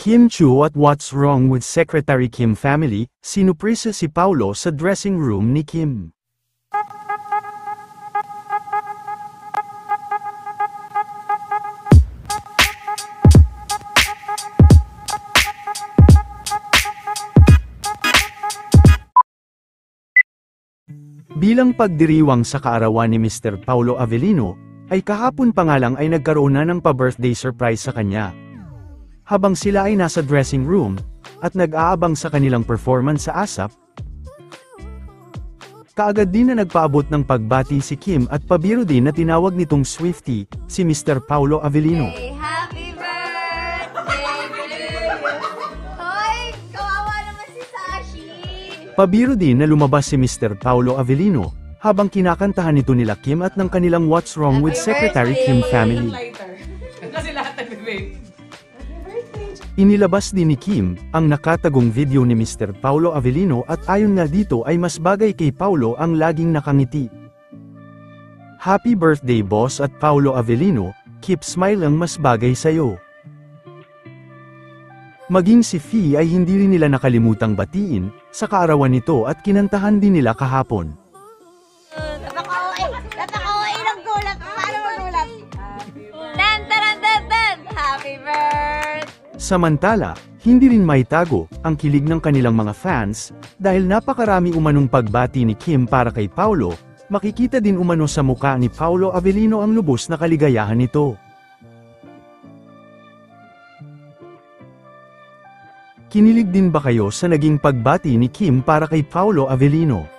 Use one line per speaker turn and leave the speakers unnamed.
Kim Chu at What's Wrong with Secretary Kim Family, sinuprisa si Paulo sa dressing room ni Kim. Bilang pagdiriwang sa kaarawan ni Mr. Paulo Avellino, ay kahapon pa nga lang ay nagkaroon na ng pa-birthday surprise sa kanya. Habang sila ay nasa dressing room, at nag-aabang sa kanilang performance sa ASAP, kaagad din na nagpaabot ng pagbati si Kim at pabiro din na tinawag nitong Swiftie, si Mr. Paulo Avellino.
Hey, happy birthday! Hoy, kawawa naman si Sashi!
Pabiro din na lumabas si Mr. Paulo Avellino, habang kinakantahan nito nila Kim at ng kanilang What's Wrong with Secretary Kim Family.
Kasi lahat nagbe-vape.
Inilabas din ni Kim, ang nakatagong video ni Mr. Paulo Avellino at ayon nga dito ay mas bagay kay Paulo ang laging nakangiti. Happy birthday boss at Paulo Avellino, keep smiling, mas bagay sayo. Maging si Fee ay hindi rin nila nakalimutang batiin, sa kaarawan nito at kinantahan din nila kahapon.
Napaka-OA ng gulat. Paano magulat? Dan, taran, dan, dan! Happy birthday!
Samantala, hindi rin maitago ang kilig ng kanilang mga fans, dahil napakarami umanong pagbati ni Kim para kay Paulo, makikita din umano sa muka ni Paulo Avellino ang lubos na kaligayahan nito. Kinilig din ba kayo sa naging pagbati ni Kim para kay Paulo Avellino?